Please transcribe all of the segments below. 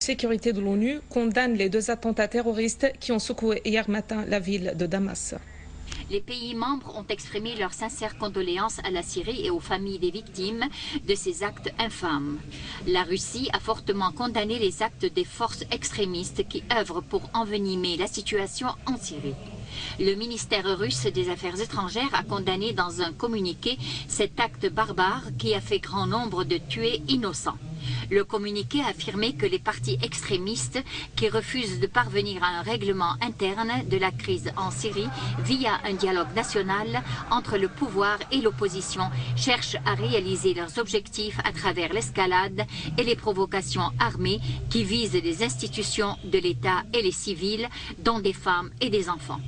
Sécurité de l'ONU condamne les deux attentats terroristes qui ont secoué hier matin la ville de Damas. Les pays membres ont exprimé leurs sincères condoléances à la Syrie et aux familles des victimes de ces actes infâmes. La Russie a fortement condamné les actes des forces extrémistes qui œuvrent pour envenimer la situation en Syrie. Le ministère russe des Affaires étrangères a condamné dans un communiqué cet acte barbare qui a fait grand nombre de tués innocents. Le communiqué a affirmé que les partis extrémistes qui refusent de parvenir à un règlement interne de la crise en Syrie via un dialogue national entre le pouvoir et l'opposition cherchent à réaliser leurs objectifs à travers l'escalade et les provocations armées qui visent les institutions de l'État et les civils, dont des femmes et des enfants.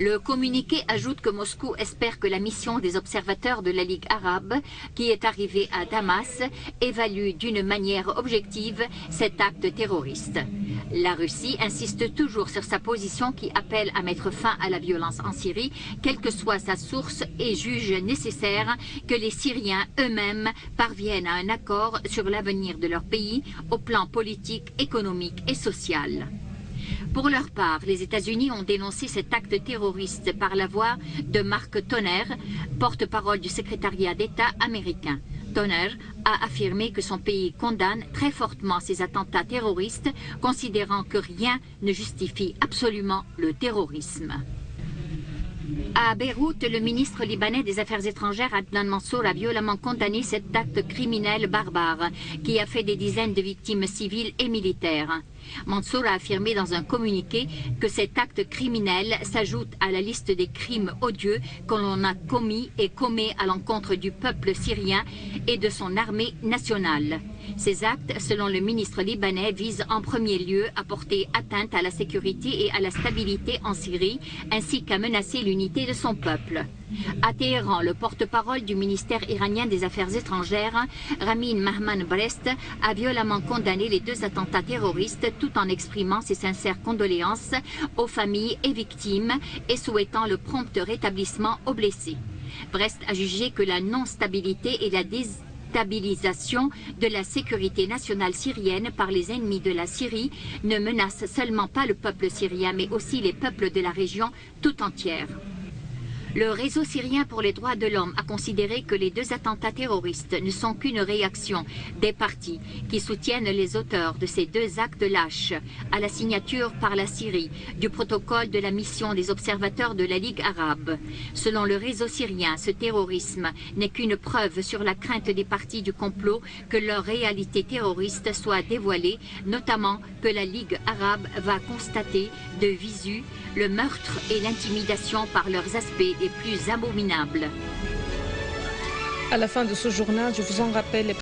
Le communiqué ajoute que Moscou espère que la mission des observateurs de la Ligue arabe, qui est arrivée à Damas, évalue d'une manière objective cet acte terroriste. La Russie insiste toujours sur sa position qui appelle à mettre fin à la violence en Syrie, quelle que soit sa source, et juge nécessaire que les Syriens eux-mêmes parviennent à un accord sur l'avenir de leur pays au plan politique, économique et social. Pour leur part, les États-Unis ont dénoncé cet acte terroriste par la voix de Mark Toner, porte-parole du secrétariat d'État américain. Toner a affirmé que son pays condamne très fortement ces attentats terroristes, considérant que rien ne justifie absolument le terrorisme. À Beyrouth, le ministre libanais des Affaires étrangères Adnan Mansour a violemment condamné cet acte criminel barbare qui a fait des dizaines de victimes civiles et militaires. Mansour a affirmé dans un communiqué que cet acte criminel s'ajoute à la liste des crimes odieux que l'on a commis et commet à l'encontre du peuple syrien et de son armée nationale. Ces actes, selon le ministre libanais, visent en premier lieu à porter atteinte à la sécurité et à la stabilité en Syrie, ainsi qu'à menacer l'unité de son peuple. À Téhéran, le porte-parole du ministère iranien des Affaires étrangères, Ramin Mahman-Brest, a violemment condamné les deux attentats terroristes tout en exprimant ses sincères condoléances aux familles et victimes et souhaitant le prompt rétablissement aux blessés. Brest a jugé que la non-stabilité et la déstabilisation de la sécurité nationale syrienne par les ennemis de la Syrie ne menacent seulement pas le peuple syrien, mais aussi les peuples de la région tout entière. Le réseau syrien pour les droits de l'homme a considéré que les deux attentats terroristes ne sont qu'une réaction des partis qui soutiennent les auteurs de ces deux actes lâches à la signature par la Syrie du protocole de la mission des observateurs de la Ligue arabe. Selon le réseau syrien, ce terrorisme n'est qu'une preuve sur la crainte des partis du complot que leur réalité terroriste soit dévoilée, notamment que la Ligue arabe va constater de visu le meurtre et l'intimidation par leurs aspects les plus abominables. À la fin de ce journal, je vous en rappelle